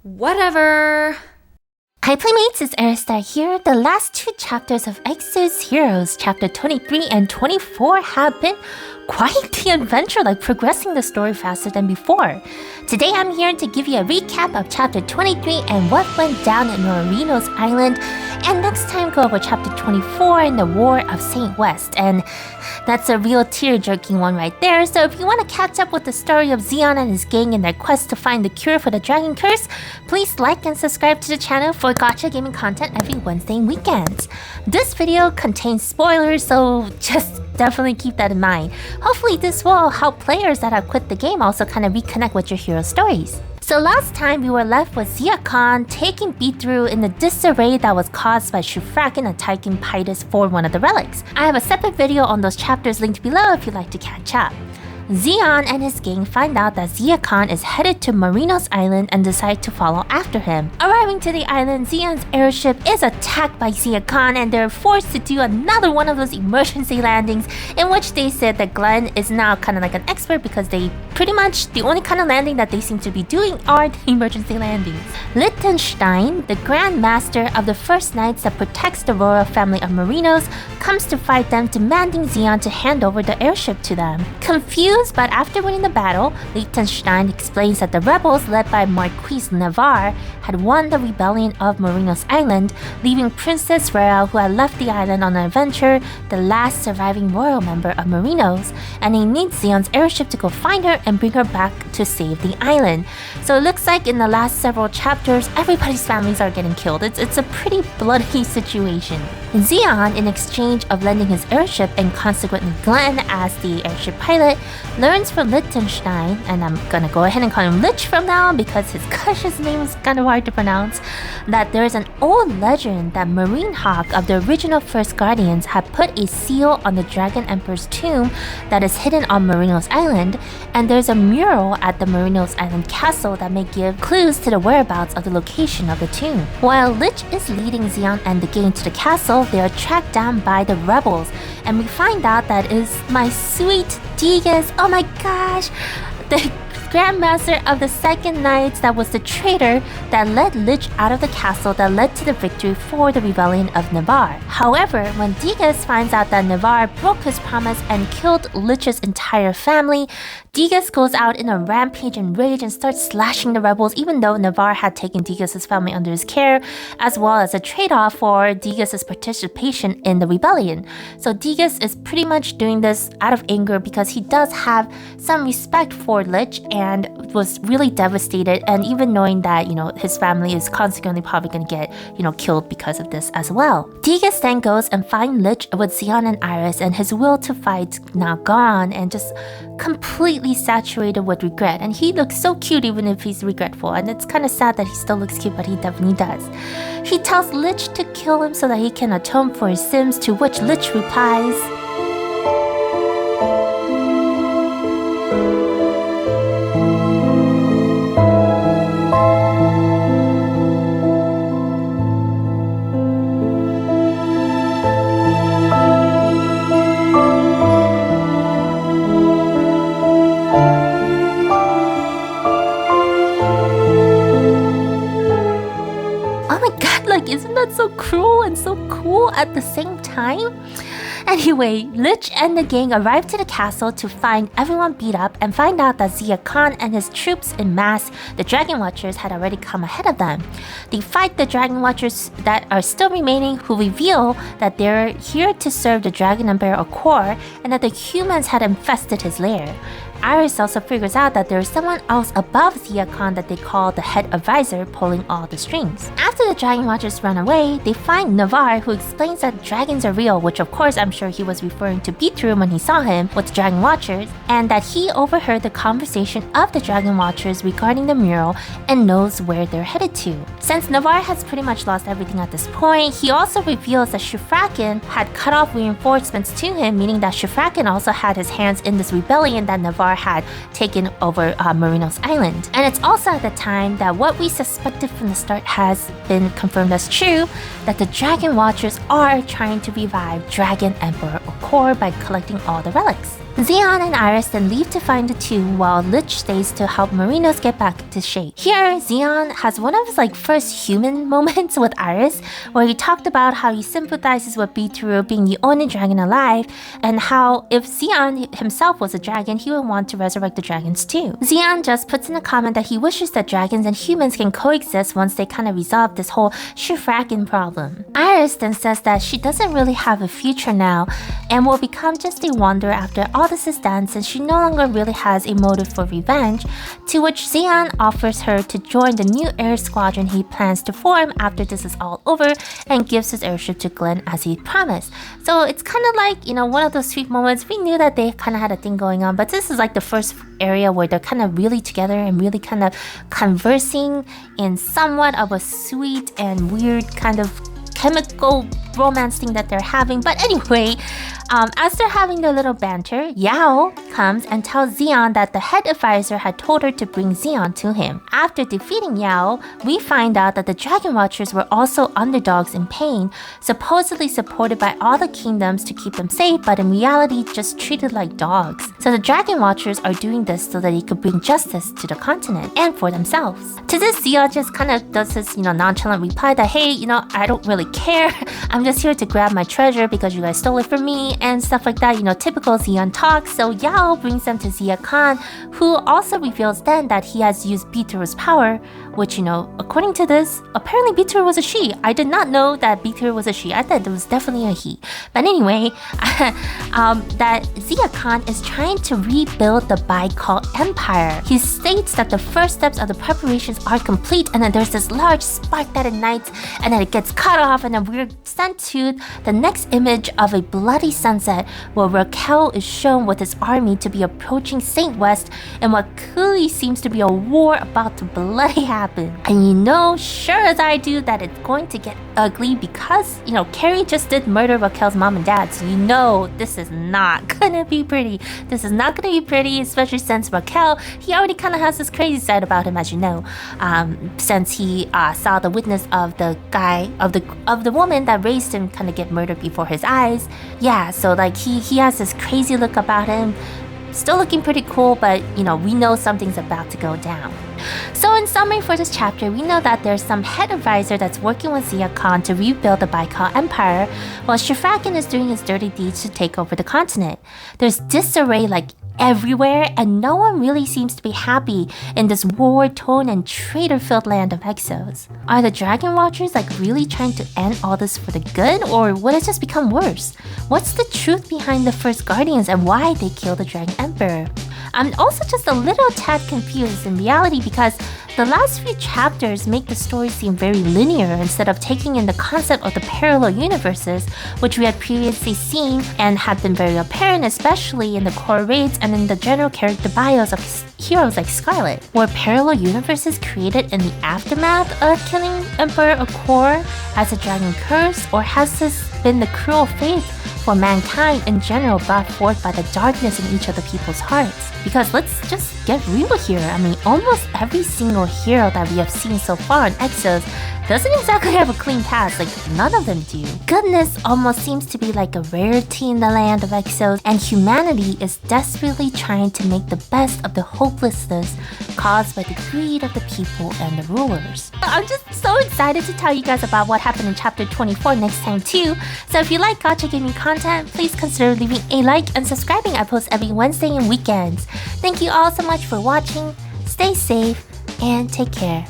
Whatever. Hi Playmates, it's Arista here. The last two chapters of Exos Heroes, chapter 23 and 24 have been quite the adventure, like progressing the story faster than before. Today I'm here to give you a recap of chapter 23 and what went down in Marinos Island, and next time go over chapter 24 and the War of St. West, and that's a real tear-jerking one right there. So if you want to catch up with the story of Zeon and his gang in their quest to find the cure for the dragon curse, please like and subscribe to the channel for Gacha gaming content every Wednesday and weekends. This video contains spoilers, so just definitely keep that in mind. Hopefully this will help players that have quit the game also kind of reconnect with your hero stories. So last time we were left with Zia Khan taking beat-through in the disarray that was caused by Shufraken attacking Pydus for one of the relics. I have a separate video on those chapters linked below if you'd like to catch up. Zeon and his gang find out that Zia Khan is headed to Marinos Island and decide to follow after him. Arriving to the island, Zeon's airship is attacked by Zia Khan and they're forced to do another one of those emergency landings in which they said that Glenn is now kind of like an expert because they pretty much the only kind of landing that they seem to be doing are the emergency landings. Liechtenstein, the Grand Master of the First Knights that protects the royal family of Marinos, comes to fight them, demanding Zeon to hand over the airship to them. Confused, but after winning the battle, Liechtenstein explains that the rebels led by Marquis Navarre had won the rebellion of Marinos Island, leaving Princess Rera, who had left the island on an adventure, the last surviving royal member of Marinos, and he needs Zeon's airship to go find her and bring her back to save the island. So it looks like in the last several chapters, everybody's families are getting killed. It's a pretty bloody situation. Zeon, in exchange of lending his airship and consequently Glenn as the airship pilot, learns from Liechtenstein, and I'm gonna go ahead and call him Lich from now on because his Kush's name is kind of hard to pronounce, that there is an old legend that Marine Hawk of the original First Guardians had put a seal on the Dragon Emperor's tomb that is hidden on Marinos Island, and there's a mural at the Marinos Island castle that may give clues to the whereabouts of the location of the tomb. While Lich is leading Zeon and the gang to the castle, they are tracked down by the rebels, and we find out that is my sweet Diegas. Oh my gosh, the Grandmaster of the Second Knights that was the traitor that led Lich out of the castle that led to the victory for the rebellion of Navarre. However, when Diegas finds out that Navarre broke his promise and killed Lich's entire family, Diegas goes out in a rampage and rage and starts slashing the rebels, even though Navarre had taken Diegas' family under his care, as well as a trade-off for Diegas' participation in the rebellion. So Diegas is pretty much doing this out of anger because he does have some respect for Lich and was really devastated, and even knowing that, his family is consequently probably going to get, killed because of this as well. Diegas then goes and finds Lich with Zeon and Iris, and his will to fight now gone and just completely saturated with regret. And he looks so cute even if he's regretful, and it's kind of sad that he still looks cute, but he definitely does. He tells Lich to kill him so that he can atone for his sins, to which Lich replies, isn't that so cruel and so cool at the same time? Anyway, Lich and the gang arrive to the castle to find everyone beat up and find out that Zia Khan and his troops in mass, the Dragon Watchers, had already come ahead of them. They fight the Dragon Watchers that are still remaining, who reveal that they're here to serve the Dragon Emperor Akor and that the humans had infested his lair. Iris also figures out that there is someone else above Zia Khan that they call the head advisor, pulling all the strings. After the Dragon Watchers run away, they find Navarre, who explains that dragons are real, which of course I'm sure he was referring to Beatroom when he saw him with the Dragon Watchers, and that he overheard the conversation of the Dragon Watchers regarding the mural and knows where they're headed to. Since Navarre has pretty much lost everything at this point, he also reveals that Shufraken had cut off reinforcements to him, meaning that Shufraken also had his hands in this rebellion that Navarre had taken over Marinos Island. And it's also at the time that what we suspected from the start has been confirmed as true, that the Dragon Watchers are trying to revive Dragon Emperor Akor by collecting all the relics. Zeon and Iris then leave to find the two while Lich stays to help Marinos get back into shape. Here, Zeon has one of his first human moments with Iris, where he talked about how he sympathizes with Betrayal being the only dragon alive, and how if Zeon himself was a dragon, he would want to resurrect the dragons too. Zeon just puts in a comment that he wishes that dragons and humans can coexist once they kind of resolve this whole Shufraken problem. Iris then says that she doesn't really have a future now and will become just a wanderer after all this is done, since she no longer really has a motive for revenge, to which Zeon offers her to join the new air squadron he plans to form after this is all over, and gives his airship to Glenn as he promised. So it's kind of like, one of those sweet moments. We knew that they kind of had a thing going on, but this is like the first area where they're kind of really together and really kind of conversing in somewhat of a sweet and weird kind of chemical romance thing that they're having. But anyway, as they're having their little banter, Yao comes and tells Zeon that the head advisor had told her to bring Zeon to him. After defeating Yao, we find out that the Dragon Watchers were also underdogs in pain, supposedly supported by all the kingdoms to keep them safe, but in reality just treated like dogs. So the Dragon Watchers are doing this so that they could bring justice to the continent and for themselves. To this, Zeon just kind of does this, nonchalant reply that, hey, I don't really care. I'm just here to grab my treasure because you guys stole it from me and stuff like that. Typical Zeon talk. So Yao brings them to Zia Khan, who also reveals then that he has used Beatrayal's power, which, according to this, apparently Betrayal was a she. I did not know that Betrayal was a she. I thought it was definitely a he. But anyway, that Zia Khan is trying to rebuild the Baikal Empire. He states that the first steps of the preparations are complete, and then there's this large spark that ignites, and then it gets cut off, and then we're sent to the next image of a bloody sunset where Raquel is shown with his army to be approaching St. West, and what clearly seems to be a war about to bloody happen. And sure as I do, that it's going to get ugly because, Carrie just did murder Raquel's mom and dad, so this is not gonna be pretty. This is not gonna be pretty, especially since Raquel, he already kind of has this crazy side about him, as you know, since he saw the witness of the guy, of the woman that raised him kind of get murdered before his eyes. Yeah, so he has this crazy look about him. Still looking pretty cool, but we know something's about to go down. So in summary for this chapter, we know that there's some head advisor that's working with Zia Khan to rebuild the Baikal Empire, while Shufraken is doing his dirty deeds to take over the continent. There's disarray everywhere, and no one really seems to be happy in this war-torn and traitor-filled land of Exos. Are the Dragon Watchers really trying to end all this for the good, or would it just become worse? What's the truth behind the first Guardians and why they killed the Dragon Emperor? I'm also just a little tad confused in reality because the last few chapters make the story seem very linear instead of taking in the concept of the parallel universes, which we had previously seen and had been very apparent, especially in the core raids and in the general character bios of heroes like Scarlet. Were parallel universes created in the aftermath of killing Emperor Akor as a dragon curse, or has this been the cruel fate for mankind in general brought forth by the darkness in each of the people's hearts? Because let's just get real here. Almost every single hero that we have seen so far in Exos doesn't exactly have a clean past, none of them do. Goodness almost seems to be like a rarity in the land of Exos, and humanity is desperately trying to make the best of the hopelessness caused by the greed of the people and the rulers. I'm just so excited to tell you guys about what happened in chapter 24 next time too. So if you like Gacha gaming content, please consider leaving a like and subscribing. I post every Wednesday and weekends. Thank you all so much for watching. Stay safe and take care.